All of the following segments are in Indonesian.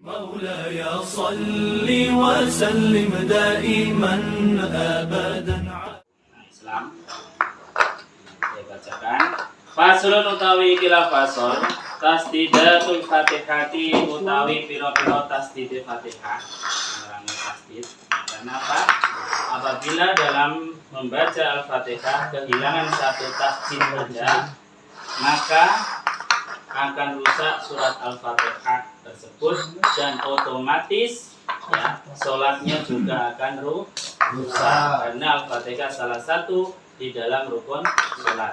مولاي صل وسلم دائما أبدا. Islam. Saya bacakan. Faslun utawi kila fasol tasdidatul fatihati utawi piro-piro tasdid fatihah. Menerangi tasdid. Kenapa? Apabila dalam membaca al-fatihah kehilangan satu tasdid saja, maka akan rusak surat al-fatihah tersebut dan otomatis ya sholatnya juga akan rusak karena al-fatihah salah satu di dalam rukun sholat.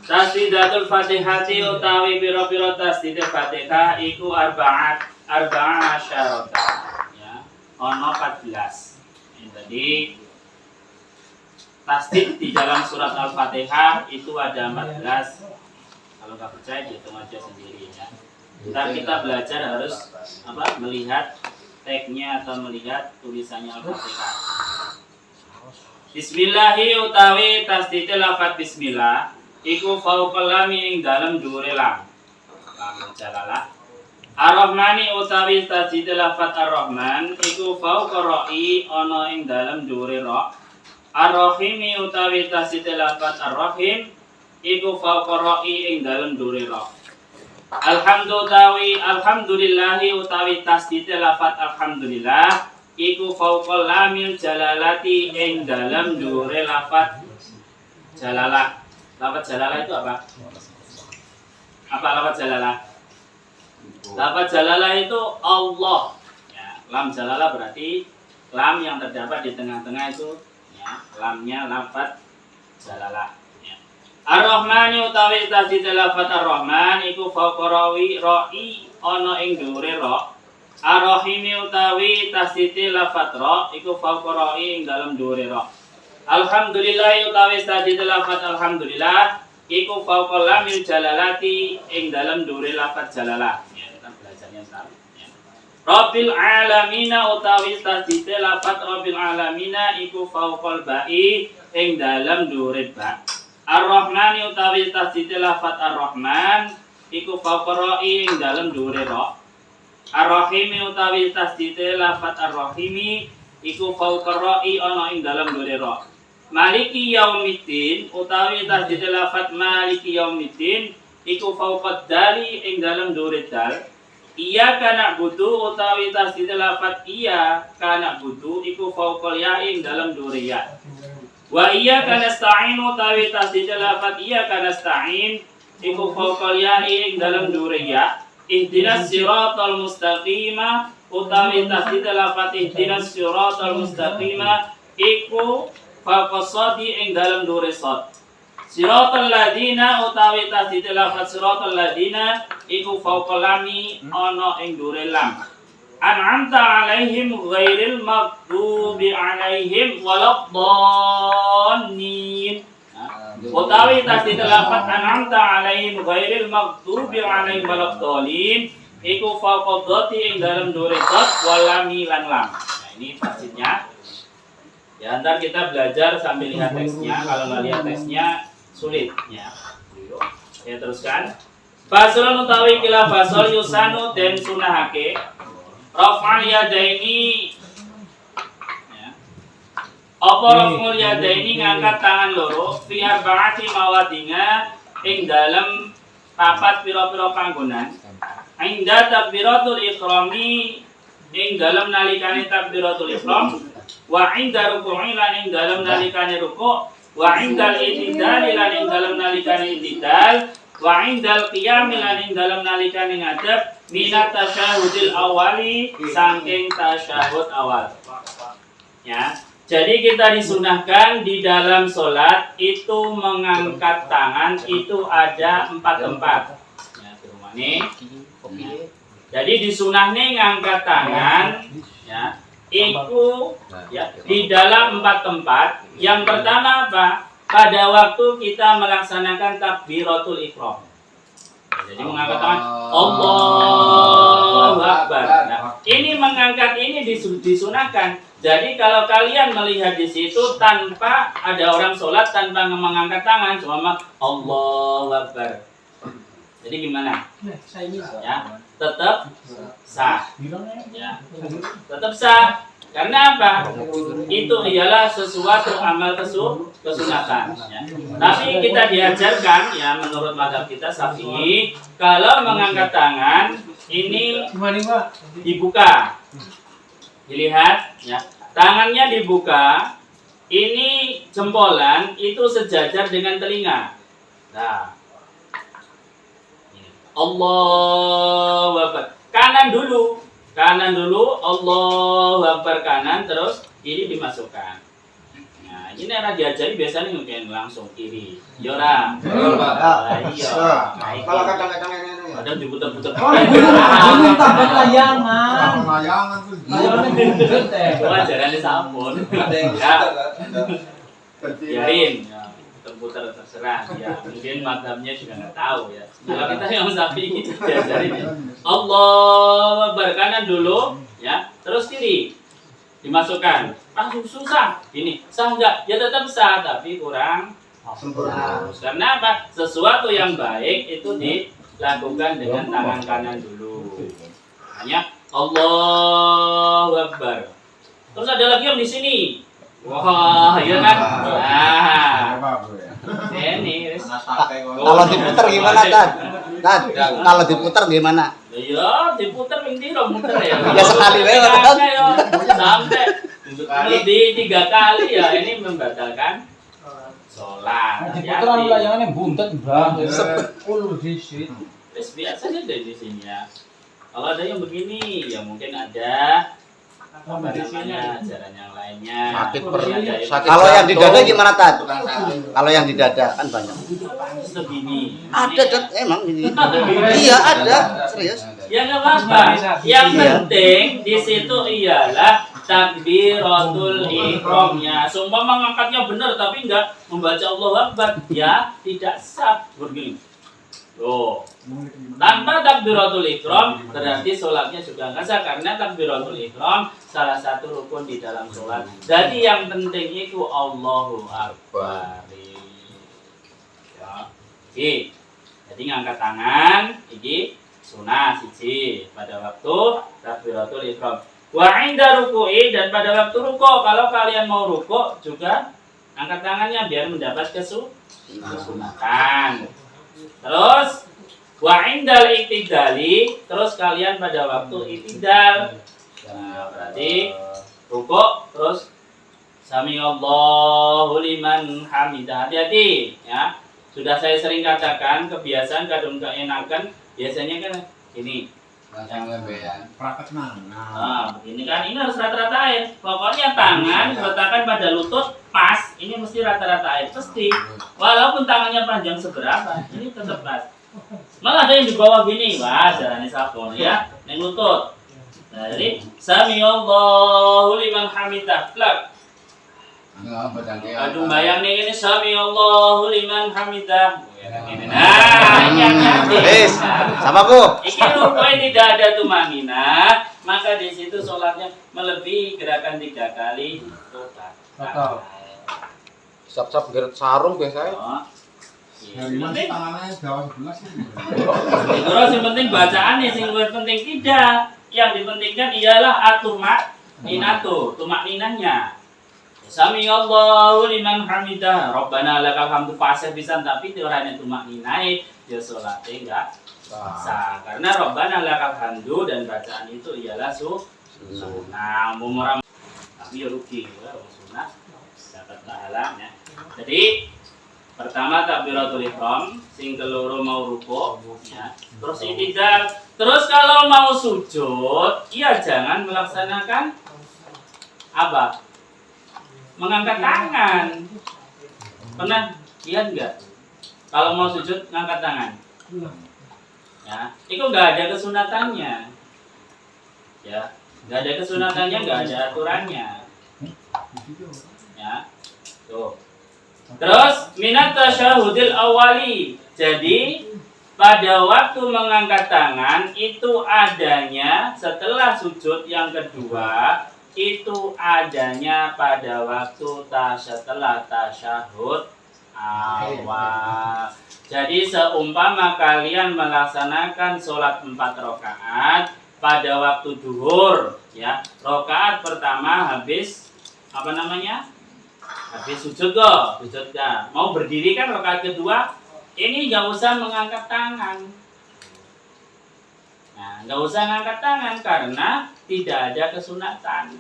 Tasdidatul fatihati utawi piro-piro tasdid fatihah iku arba'a asyarata ya ono 14. Jadi tasdid di dalam surat al-fatihah itu ada 14. Kalau nggak percaya dihitung aja sendiri ya. Ntar kita belajar harus melihat teksnya atau melihat tulisannya al-fatihah. Bismillahi utawi tasdid lafaz bismillah iku fauqal lam ing dalem dhuwure lam. Lam jalalah. Ar-Rahmani utawi tasdid lafaz ar-Rahman iku fauqa ra'i ana ing dalem dhuwure ra. Ar-Rahimi utawi tasdid lafaz ar-Rahim iku fauqa ra'i ing dalem dhuwure ra. Alhamdulillahi utawi tasdid lafaz alhamdulillah iku fauqal lamil jalalati ing dalem dhuwure lafaz jalalah. Lafaz jalalah itu apa? Apa lafaz jalalah? Lafaz jalalah itu Allah. Ya, lam jalalah berarti lam yang terdapat di tengah-tengah itu ya, lamnya lafaz jalalah. Ya. Ar-Rahmani utawi tasdid lafaz ar-Rahman iku fauqa ra'i ana ing dhuwure ra. Ar-Rahimi utawi tasdid lafaz ra iku fauqa ra'i ing dalem dhuwure ra. Alhamdulillah utawi tasdid lafaz alhamdulillah iku fauqal lamil jalalati ing dalem dhuwure lafaz jalalah. Ya, kita belajarnya ntar ya. Rabbil alamin utawi tasdid lafaz rabbil alamin iku fauqal ba'i ing dalem dhuwure ba. Ar-Rahmani utawi tasdid lafaz ar-Rahman iku fauqa ra'i ing dalem dhuwure ra. Ar-Rahimi utawi tasdid lafaz ar-Rahimi iku fauqa ra'i ana ing dalem dhuwure ra. Maliki yaumiddin utawi tasdid lafaz maliki yaumiddin iku fauqad dali ing dalem dhuwure dal. Iya kana budu utawi tasdid lafaz iya kana budu iku fauqal ya ing dalem dhuwure ya. Wa iya kana sta'in utawi tasdid lafaz iya kana sta'in iku fauqal ya ing dalem dhuwure ya. Ihdinas siratal mustaqim utawi tasdid lafaz ihdinas siratal mustaqim iku faqasadi ing dalem dhuwure sad. Siratal ladina utawi tasdid lafaz siratal ladina iku fauqal lami ana ing dhuwure lam. An'amta alaihim ghairil maghdubi alaihim waladdallin. Utawi tasdid lafaz an'amta alaihim ghairil maghdubi alaihim waladdallin iku fauqad dhati ing dalem dhuwure sad wal lami lan lam. Nah, ini tasdidnya. Ya, ntar kita belajar sambil lihat teksnya. Kalau nggak lihat teksnya sulit ya. Ya, teruskan. Faslun utawi kila fasol yusanu den sunahake raf'al yadaini ya. Apa raf'ul yadaini ngangkat tangan loro fi arba'ati mawadinga ing dalem papat pira-pira panggonan. Inda takbiratul ihrami ing dalem nalikane takbiratul ihram. Wa inda ruku'i lan ing dalem nalikane ruku', wa indal i'tidal lan ing dalem nalikane i'tidal, wa indal qiyam lan ing dalem nalikane ngadeg minat tasyahudil awali saking tasyahud awal. Ya. Jadi kita disunahkan di dalam sholat itu mengangkat tangan itu ada 4 tempat. Ya, di rumah nih. Ya. Jadi disunahnya ngangkat tangan ya. Iku ya, di dalam 4 tempat. Yang pertama apa? Pada waktu kita melaksanakan takbiratul ihram. Jadi mengangkat tangan Allahu Akbar. Nah, ini mengangkat ini disunahkan. Jadi kalau kalian melihat di situ tanpa ada orang sholat tanpa mengangkat tangan, cuma Allahu Akbar. Jadi gimana? Ya, tetap sah. Ya, tetap sah. Karena apa? Itu ialah sesuatu amal kesunatan. Ya. Tapi kita diajarkan, ya menurut mazhab kita Syafi'i, kalau mengangkat tangan ini dibuka. Dilihat, ya, tangannya dibuka. Ini jempolan itu sejajar dengan telinga. Nah, Allahu Akbar. Kanan dulu, Allahu Akbar kanan, terus kiri dimasukkan. Nah, ini era diajari biasanya mungkin langsung kiri. Yora. Iya. Kalau kadang-kadang ini. Padahal diputar-putar. Ini tambah layangan. Layangan tuh. Layangan buntut Itu ajarannya sampun. Ya, biarin. Ya, putar-putar terserah. Ya, mungkin madhabnya juga nggak tahu ya. Kalau kita yang sapi kita diajarin ya. Allah Akbar kanan dulu, ya, terus kiri dimasukkan. Ah susah, ini sah enggak? Ya tetap sah, tapi kurang sempurna. Karena apa? Sesuatu yang baik itu dilakukan dengan tangan kanan dulu. Hanya Allahu Akbar. Terus ada lagi yang di sini. Wah, iya kan? Nah, ini. Kalau diputar gimana, Tad? Tad, kalau diputar gimana? Iya, diputar pintiro muter ya. Ya sekali wae, Tad. Sampai lebih 3 kali ya, ini membatalkan sholat. Diputar layangannya buntut, Bang. Sepuluh disit. Terus biasanya dari di sini ya. Kalau ada yang begini, ya mungkin ada apa namanya ajaran yang lainnya. Kalau yang di dada gimana, Tad? Kalau yang di dada kan banyak. Segini. Ada, Tad, emang ini. Iya, ada. Serius. Ya nggak apa-apa. Yang penting di situ ialah takbiratul ihramnya. Sumpah mengangkatnya benar tapi enggak membaca Allahu Akbar, ya tidak sah. Begini. Tuh. Tanpa takbiratul ihram berarti sholatnya juga nggak sah karena takbiratul ihram salah satu rukun di dalam sholat. Jadi yang penting itu Allahu Akbar. Ya. Oke. Jadi ngangkat tangan, ini sunah siji pada waktu takbiratul ihram. Wa inda ruku'i dan pada waktu ruku' kalau kalian mau ruku' juga angkat tangannya biar mendapat kesunatan. Terus wa indal iktidali, terus kalian pada waktu iktidal. Nah, berarti ruku' terus sami Allahu liman hamidah. Hati-hati ya. Sudah saya sering katakan kebiasaan kadang enakan biasanya kan ini Praktek nah, ini kan ini harus rata-rata air. Pokoknya tangan letakkan pada lutut pas, ini mesti rata-rata air pasti. Walaupun tangannya panjang seberapa, ini tetap pas. Malah ada yang di bawah gini, wah jalannya sapon ya, yang lutut. Nah, jadi sami Allahu liman hamidah. Plak. Aduh bayang nih ini sami Allahu liman hamidah. Nah, ini hati-hati. Wis, sama Bu. Iki rukuknya tidak ada tumanina, maka di situ sholatnya melebihi gerakan 3 kali. Siap-siap geret sarung biasanya. Oh. Yang penting tangannya bawah sebelah sih. Terus yang penting bacaan nih, yang penting tidak. Yang dipentingkan ialah atumak ninahnya. Sami Allahu liman hamidah. Rabbana lakal hamdu fasih pisan tapi tiurane tumak ninai ya salate enggak sah. Karena Rabbana lakal hamdu dan bacaan itu ialah sunnah. Umum tapi ya rugi ya sunnah dapat pahalanya. Jadi pertama takbiratul ihram, sing keloro mau ruku' ya. Terus i'tidal. Terus kalau mau sujud, ya jangan melaksanakan apa? Mengangkat tangan. Pernah lihat enggak? Kalau mau sujud ngangkat tangan. Ya, itu enggak ada kesunatannya. Ya, enggak ada kesunatannya, enggak ada aturannya. Ya. Tuh. Terus minat tasyahudil awali. Jadi pada waktu mengangkat tangan itu adanya setelah sujud yang kedua, itu adanya pada waktu setelah tasyahud awal. Jadi seumpama kalian melaksanakan sholat 4 rakaat pada waktu duhur, ya, rakaat pertama habis apa namanya? Habis sujud kok, sujud ya. Mau berdiri kan rakaat kedua, ini nggak usah mengangkat tangan. Nah, nggak usah ngangkat tangan karena tidak ada kesunatan.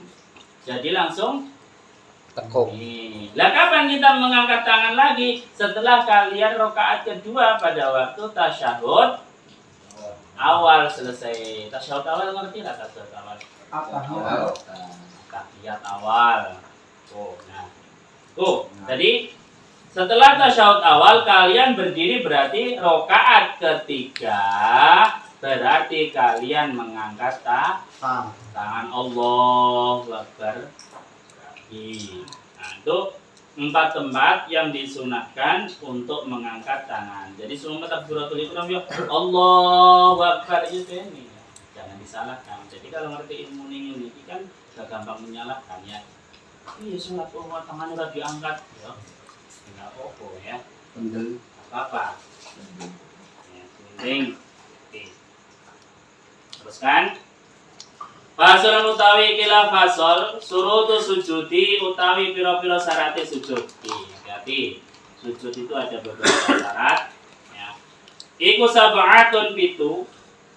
Jadi langsung Tekuk. Lah kapan kita mengangkat tangan lagi? Setelah kalian rakaat kedua pada waktu tasyahud awal selesai. Tasyahud awal ngerti lah tasyahud awal? Tahiyat awal. Jadi setelah tasyahud awal kalian berdiri berarti rakaat ketiga berarti kalian mengangkat tangan Allahu Akbar. Nah, itu 4 tempat yang disunahkan untuk mengangkat tangan. Jadi semua takbiratul ihram ya Allahu Akbar itu ini. Jangan disalahkan. Jadi kalau ngerti ilmu ini kan gak gampang menyalahkan ya. Iya sunat tangan udah diangkat ya. Enggak apa-apa ya. Apa-apa. Ya, penting. Teruskan. Fasal utawi kila fasal surutu sujudi utawi piro-piro syaratnya sujud. Berarti sujud itu ada beberapa syarat ya. Iku sab'atun pitu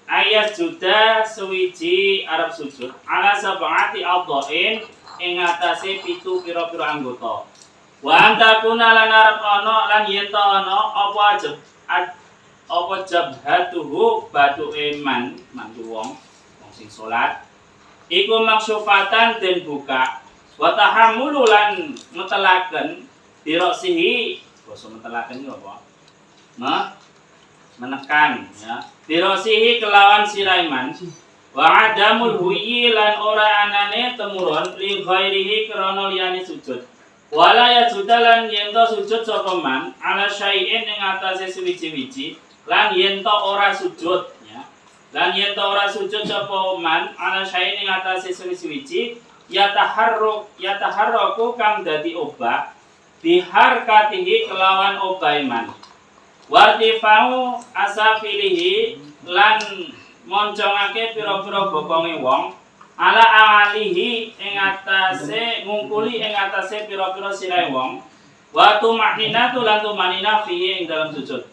ayat juda suwiji Arab sujud ala sab'ati adhain ing atase pitu piro-piro anggota. Wa antakuna lan arep ana lan yen ta ana apa jabhatuhu batu iman mantu wong sing salat iku maksufatan den buka wa tahammulu lan metelaken dirosihi basa metelaken iki apa menekan ya dirosihi kelawan siraiman wa adamul huyi lan ora anane temurun li ghairihi krana liyane sujud wala ya judalan yen to sujud sapa man ala syai'in ing atase suwiji-wiji lan yen to ora sujud ya lan yen to ora sujud sapa man ana syai'in ing atase suwi-suwi ya taharruku kang dadi obah diharkatihi kelawan obah man wartifau asafilihi lan moncongake pira-pira bokonge wong ala alihi ing atase ngungkuli ing atase pira-pira sirahe wong wa tumaninatu lan tumanina fihi ing dalam sujud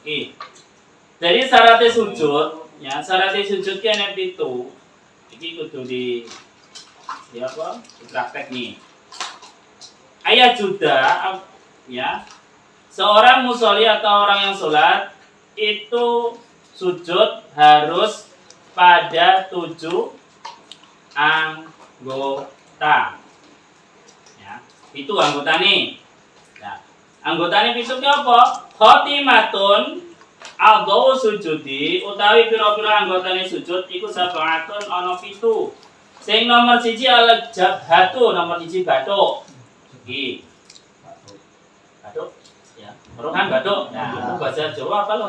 jadi syaratnya sujud ya syaratnya sujud ki ana 7. Iki kudu di apa? Praktek nih. Ayat juda ya. Seorang musolli atau orang yang sholat itu sujud harus pada 7 anggota. Ya, itu anggota nih. Nah, anggotane 7 ki apa? Khotimatun Aldo sujudi utawi pira-pira anggotane sujud iku sab'atun ana 7. Sing nomor 1 al-jabhatu, nomor 1 bathuk. Iki. Bathuk ya. Merukan bathuk. Nah, bahasa Jawa apa lo?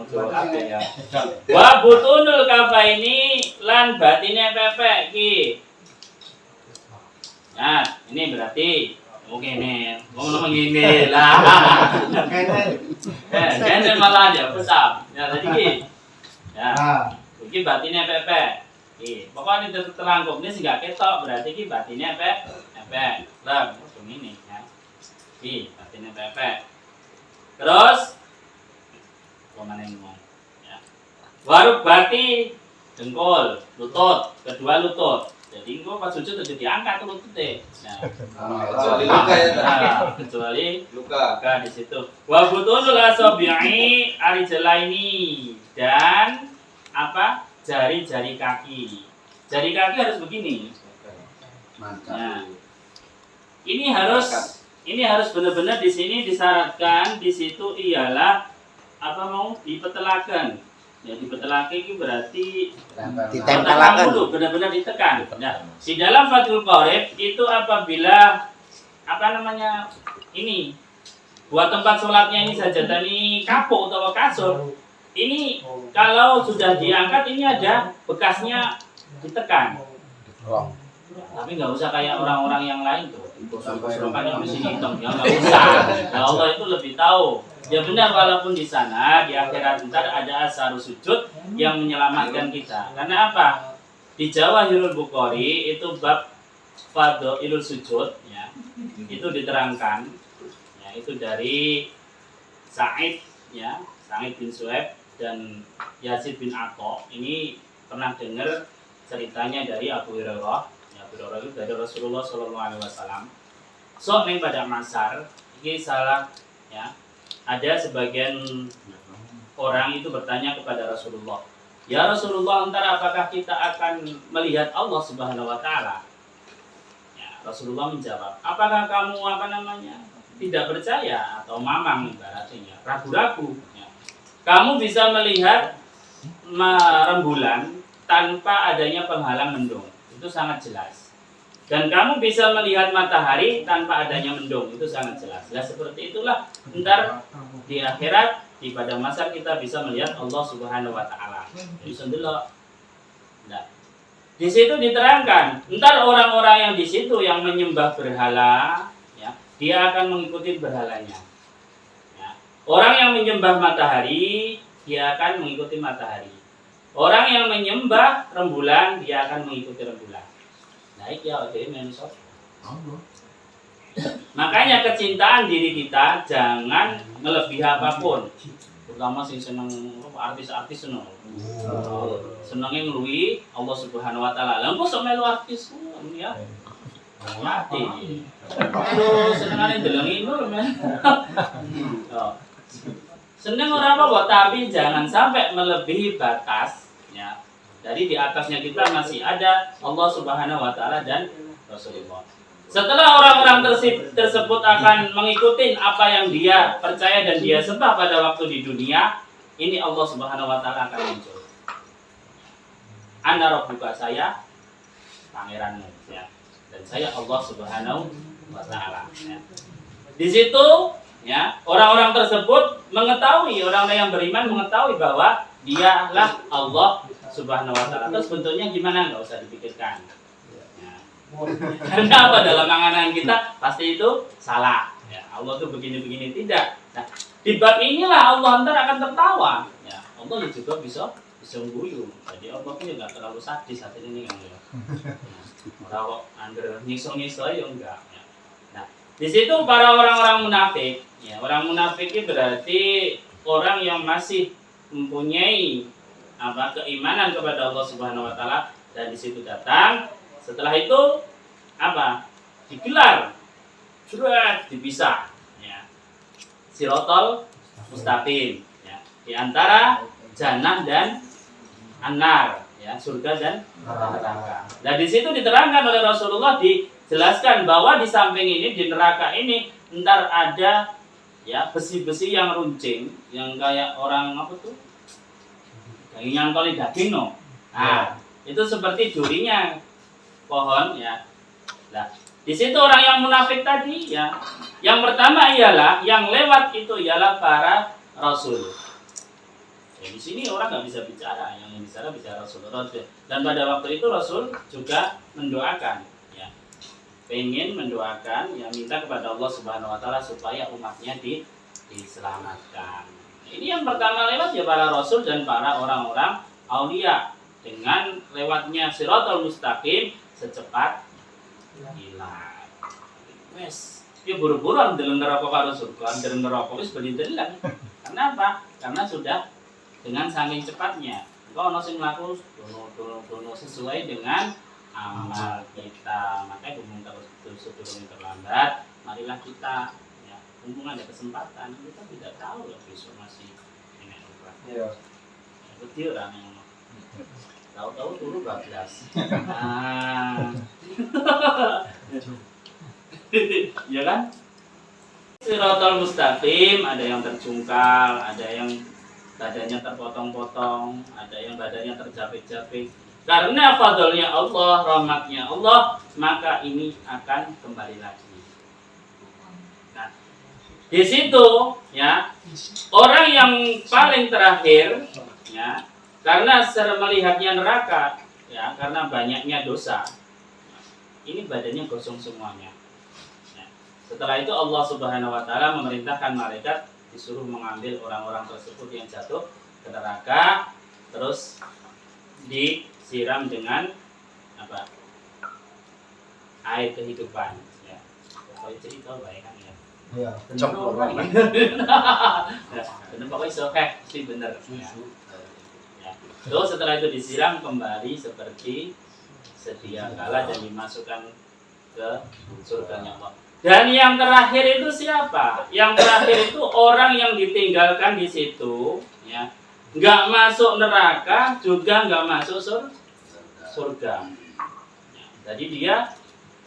Jawa kabeh ya. Wa butunul kafaini lan batine pepek iki. Nah, ini berarti oke nih, ngomong ini lah. Kene malah aja besar. Ya tadi ki. Ya. Iki batine pepe. Iki, pokoknya terangkum ini sih gak ketok berarti ki batine pepe. Lah, langsung ini ya. Iki batine pepe. Terus kemana ngomong? Ya. Baru bati dengkul, lutut, kedua lutut. Jadi engko pas sujud udah diangkat lututnya. Nah, Kecuali luka ya. Kecuali Luka. di situ. Wa butunul asabi'i arijlaini dan apa? Jari-jari kaki. Jari kaki harus begini. Nah, ini harus benar-benar di sini disyaratkan di situ ialah apa mau dipetelakan. Ya dipetelakan itu berarti ditempelkan dulu benar-benar ditekan. Nah, di dalam Fathul Qorib itu apabila apa namanya ini buat tempat sholatnya ini sajadah ini kapuk atau kasur ini kalau sudah diangkat ini ada bekasnya ditekan. Tapi nggak usah kayak orang-orang yang lain tuh. Gosok-gosokan di sini hitam, ya nggak usah. Ya Allah itu lebih tahu. Ya benar, walaupun di sana di akhirat ntar ada asar sujud yang menyelamatkan kita. Karena apa? Di Jawahirul Bukhari itu bab fadhailul sujud, ya, itu diterangkan, ya, itu dari Sa'id, ya, Sa'id bin Suhaib dan Yazid bin Atha. Ini pernah dengar ceritanya dari Abu Hurairah. Ya, Abu Hurairah itu dari Rasulullah SAW. So neng pada masar ini salah, ya. Ada sebagian orang itu bertanya kepada Rasulullah, ya Rasulullah, entar apakah kita akan melihat Allah Subhanahu Wa Taala? Ya, Rasulullah menjawab, apakah kamu tidak percaya atau mamang ibaratnya, ragu-ragu? Ya. Kamu bisa melihat rembulan tanpa adanya penghalang mendung, itu sangat jelas. Dan kamu bisa melihat matahari tanpa adanya mendung, itu sangat jelas. Nah, seperti itulah ntar di akhirat, di pada masa kita bisa melihat Allah Subhanahu Wa Taala. Nah, di situ diterangkan, ntar orang-orang yang di situ yang menyembah berhala, ya, dia akan mengikuti berhalanya. Ya. Orang yang menyembah matahari, dia akan mengikuti matahari. Orang yang menyembah rembulan, dia akan mengikuti rembulan. Naik ya, makanya kecintaan diri kita jangan melebihi apapun. Terutama sing seneng artis-artis seneng. Senengnya ngeluwi Allah Subhanahu Wa Taala. Lah kok sok melu artis ya. Mati. Aduh, senengane ndelengin lho, men. Seneng ora apa-apa, tapi jangan sampai melebihi batas, ya. Dari di atasnya kita masih ada Allah Subhanahu Wa Taala dan Rasulullah. Setelah orang-orang tersebut akan mengikuti apa yang dia percaya dan dia sembah pada waktu di dunia, ini Allah Subhanahu Wa Taala akan muncul. Ana rabbuka, saya pangeranmu, ya. Dan saya Allah Subhanahu Wa Taala. Ya. Di situ, ya, orang-orang tersebut mengetahui, orang-orang yang beriman mengetahui bahwa dialah Allah Subhanahu Wa Taala. Terus bentuknya gimana? Nggak usah dipikirkan. Ya. Karena apa, dalam angan-angan kita pasti itu salah. Ya, Allah tuh begini-begini, tidak. Nah, di bab inilah Allah ntar akan tertawa. Ya, Allah juga bisa guyu. Jadi Allah tuh nggak terlalu sadis saat ini kan ya. Orang kok under nyiksa ya enggak. Ya. Nah, di situ para orang-orang munafik. Ya, orang munafik itu berarti orang yang masih mempunyai keimanan kepada Allah Subhanahu Wa Taala, dan di situ datang. Setelah itu digelar, surat dipisah, ya. Sirotol mustaqim, ya. Di antara jannah dan an-nar, ya, surga dan neraka. Dan di situ diterangkan oleh Rasulullah, dijelaskan bahwa di samping ini, di neraka ini ntar ada, ya, besi-besi yang runcing, yang kayak orang kayak nyangkoli daging, no. Nah, itu seperti durinya pohon, ya. Nah, di situ orang yang munafik tadi, ya, yang pertama ialah yang lewat itu ialah para rasul. Ya, di sini orang nggak bisa bicara, yang bicara Rasulullah. Dan pada waktu itu Rasul juga mendoakan, ya, pengen mendoakan, ya, minta kepada Allah Subhanahu Wa Taala supaya umatnya diselamatkan. Ini yang pertama lewat ya para rasul dan para orang-orang aulia, dengan lewatnya Siratal Mustaqim secepat hilang. Wes, ya buru-buru ndeleng neraka karo surga, ndeleng neraka wis belindelan. Kenapa? Karena sudah dengan saking cepatnya. Engko ana sing mlaku dono sesuai dengan amal kita. Makanya hubungan terus terlambat, marilah kita, ya, mumpung ada kesempatan, kita tidak tahu ya besok masih ini apa. Iya. Betul orang yang tahu-tahu turu 12. Nah. Ya kan? Siratal Mustaqim, ada yang terjungkal, ada yang badannya terpotong-potong, ada yang badannya terjapik-japik. Karena fadlnya Allah, rahmatnya Allah, maka ini akan kembali lagi. Nah, di situ, ya, orang yang paling terakhir, ya, karena melihatnya neraka, ya, karena banyaknya dosa, ini badannya gosong semuanya. Nah, setelah itu Allah Subhanahu wa taala memerintahkan malaikat disuruh mengambil orang-orang tersebut yang jatuh ke neraka, terus disiram dengan apa? Air kehidupan, ya. Pokoknya cerita baik kan ya. Iya. Cemplung. Bener pokoknya sokeh sih bener. Ya. Ya. Terus setelah itu disiram kembali seperti sedia kala dan dimasukkan ke surganya Allah. Dan yang terakhir itu siapa? Yang terakhir itu orang yang ditinggalkan di situ, ya, nggak masuk neraka juga nggak masuk surga. Ya, jadi dia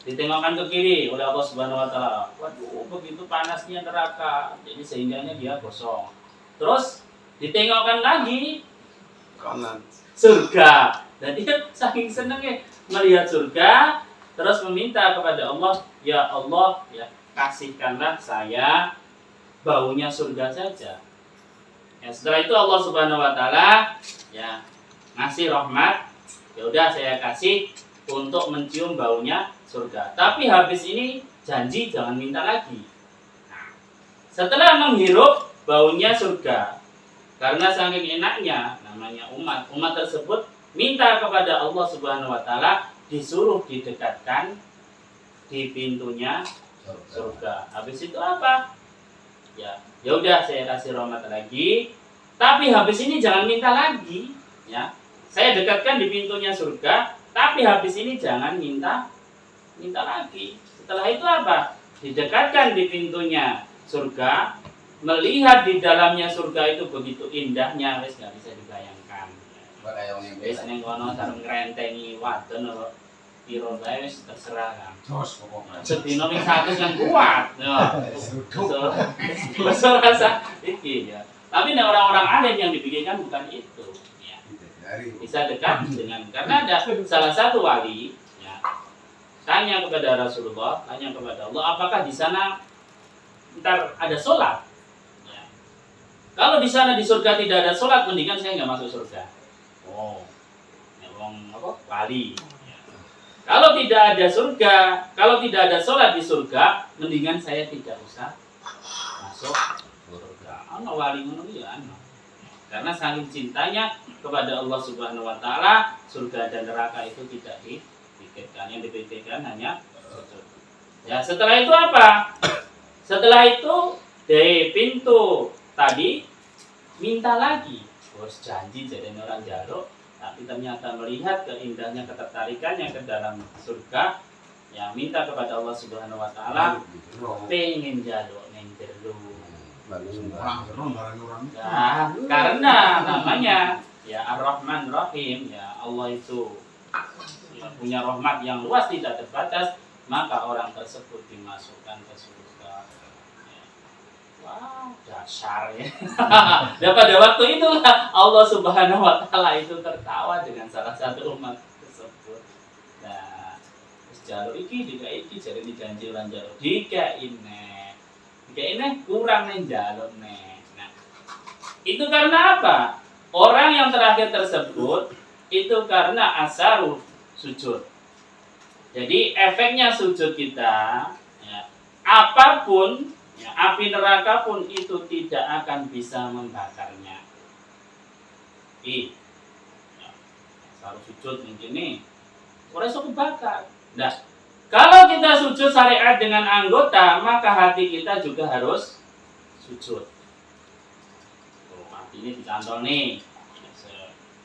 ditengokkan ke kiri oleh Allah Subhanahu wa taala. Waduh, begitu panasnya neraka. Jadi sehingganya dia gosong. Terus ditengokkan lagi Kanan. surga. Dan dia saking senangnya melihat surga, terus meminta kepada Allah, ya Allah, ya kasihkanlah saya baunya surga saja. Ya, setelah itu Allah Subhanahu wa taala ya ngasih rahmat, ya udah saya kasih untuk mencium baunya surga. Tapi habis ini janji jangan minta lagi. Nah, setelah menghirup baunya surga, karena saking enaknya, namanya umat tersebut minta kepada Allah Subhanahu wa taala disuruh didekatkan di pintunya surga. Habis itu apa? Ya udah saya kasih rahmat lagi, tapi habis ini jangan minta lagi, ya. Saya dekatkan di pintunya surga, tapi habis ini jangan minta lagi. Setelah itu apa? Didekatkan di pintunya surga, melihat di dalamnya surga itu begitu indahnya, wis nggak bisa dibayangkan. Wis ning kono sareng ngrentengi wadon lho. Piro bae wis terserah kan. Jos pokoknya. Sedina ping 100 yang kuat. Ya. So rasa iki ya. Tapi nek orang-orang alim yang dipikirkan bukan itu, ya. Bisa dekat dengan karena ada salah satu wali ya, tanya kepada Rasulullah, tanya kepada Allah, apakah di sana ntar ada sholat? Ya. Kalau di sana di surga tidak ada sholat, mendingan saya nggak masuk surga. Oh, ya, wong apa? Wali. Ya. Kalau tidak ada surga, kalau tidak ada sholat di surga, mendingan saya tidak usah masuk surga. Ana wali ngono ya ana. Karena saking cintanya kepada Allah Subhanahu wa taala, surga dan neraka itu tidak dipikirkan. Yang dipikirkan hanya surga. Ya, setelah itu apa? Setelah itu dari pintu tadi minta lagi. Bos janji jadi orang jaluk, tapi ternyata melihat keindahnya ketertarikannya ke dalam surga, ya minta kepada Allah Subhanahu wa taala pengen jaluk ning jero. Ya, karena namanya ya Ar-Rahman Rahim, ya Allah itu ya, punya rahmat yang luas tidak terbatas, maka orang tersebut dimasukkan ke surga. Ya. Wah, dasar ya. Dan pada waktu itulah Allah Subhanahu wa taala itu tertawa dengan salah satu umat tersebut. Nah, jalur iki jadi dijanji orang jalur ini kurang jalur nih. Nah, itu karena apa? Orang yang terakhir tersebut itu karena asarul sujud. Jadi efeknya sujud kita, ya, apapun, ya, api neraka pun itu tidak akan bisa membakarnya. Ya, asarul sujud mungkin nih, orang suka bakar. Nah, kalau kita sujud syariat dengan anggota, maka hati kita juga harus sujud. Hati ini dicantol nih.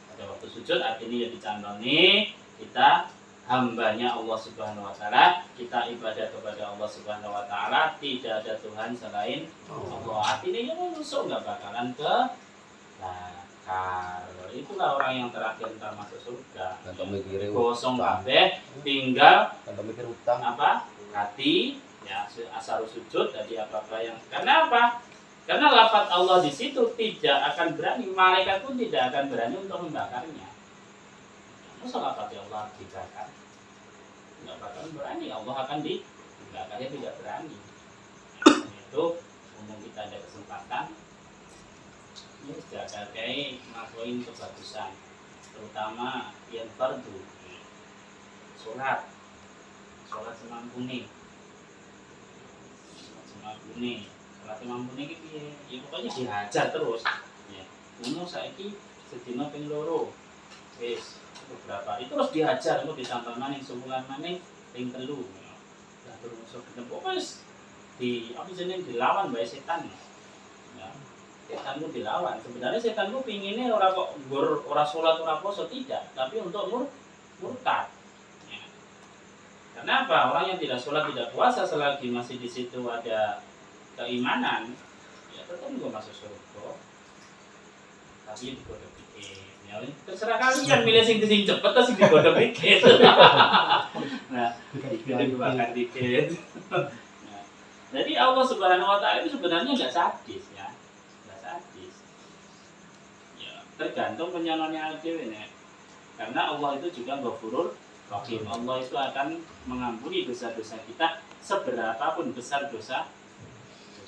Pada waktu sujud, hati ini dicantol nih. Kita hambanya Allah Subhanahu wa taala, kita ibadah kepada Allah Subhanahu wa taala, tidak ada Tuhan selain Allah. Hati ini masuk nggak bakalan ke bakar. Itulah orang yang terakhir ntar masuk surga. Kosong kabeh, tinggal mikir utang. apa? Hati, ya asal sujud tadi apa-apa yang. Karena apa? Karena lafaz Allah di situ tidak akan berani, malaikat pun tidak akan berani untuk membakarnya. Masa lafaz Allah dibakar? Tidak bakal berani, Allah akan dibakarnya tidak berani. Itu umum kita ada kesempatan. Ini sudah kayak ngelakuin kebagusan, terutama yang fardu, sholat sholat semampuni. Sholat semampuni iki piye? Ya pokoknya dihajar terus. Ya. Ngono saiki sedina ping 2. Wis beberapa itu terus dihajar kok ditambah maning sebulan maning ping 3. Lah terus genep wis di apa jenenge dilawan bae setan. Ya. Setanku dilawan. Sebenarnya setanku pinginnya ora kok nggur ora salat ora puasa tidak, tapi untuk murtad. Ya. Kenapa? Orang yang tidak sholat tidak puasa selagi masih di situ ada keimanan, ya tetap juga masuk surga. Tapi digodok dikit. Ya, terserah kalian milih sing cepet atau sing digodok dikit. Nah, dikit dikit. Nah, jadi Allah Subhanahu Wa Taala itu sebenarnya nggak sadis ya, nggak sadis. Ya, tergantung penyononnya aja ini. Karena Allah itu juga Ghafurur Rahim. Allah itu akan mengampuni dosa-dosa kita seberapapun besar dosa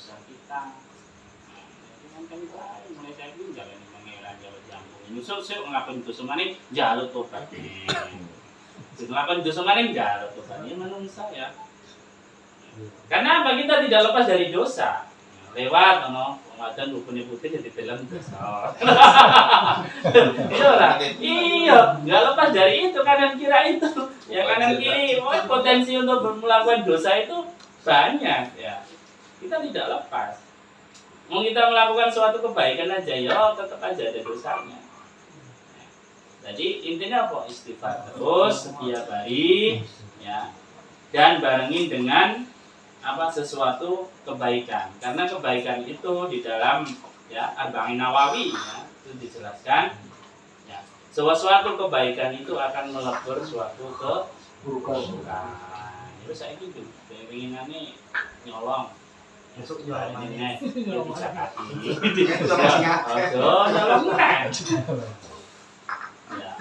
kita. Nah, itu kan baik mulai saya dulu jalan mengira jauh jampung. Nyusul saya ngapain dosa maning jalur tobat. Ngapain dosa maning jalur tobat. Ini menungsa ya. Karena apa kita tidak lepas dari dosa. Lewat Ramadan rukunnya putih jadi film dosa. Iya lah. Iya, nggak lepas dari itu kanan kiri itu. Ya kanan kiri, potensi untuk melakukan dosa itu banyak ya. Kita tidak lepas. Mau kita melakukan suatu kebaikan aja ya, tetap aja ada dosanya. Jadi intinya apa? Istighfar terus setiap hari ya. Dan barengin dengan apa sesuatu kebaikan. Karena kebaikan itu di dalam ya Arba'in Nawawi ya, itu dijelaskan ya. Sesuatu kebaikan itu akan melebur suatu keburukan. Jadi saya gitu, keinginannya nyolong. Masuk nyolong ini bisa kaki. Nyolong. Ya.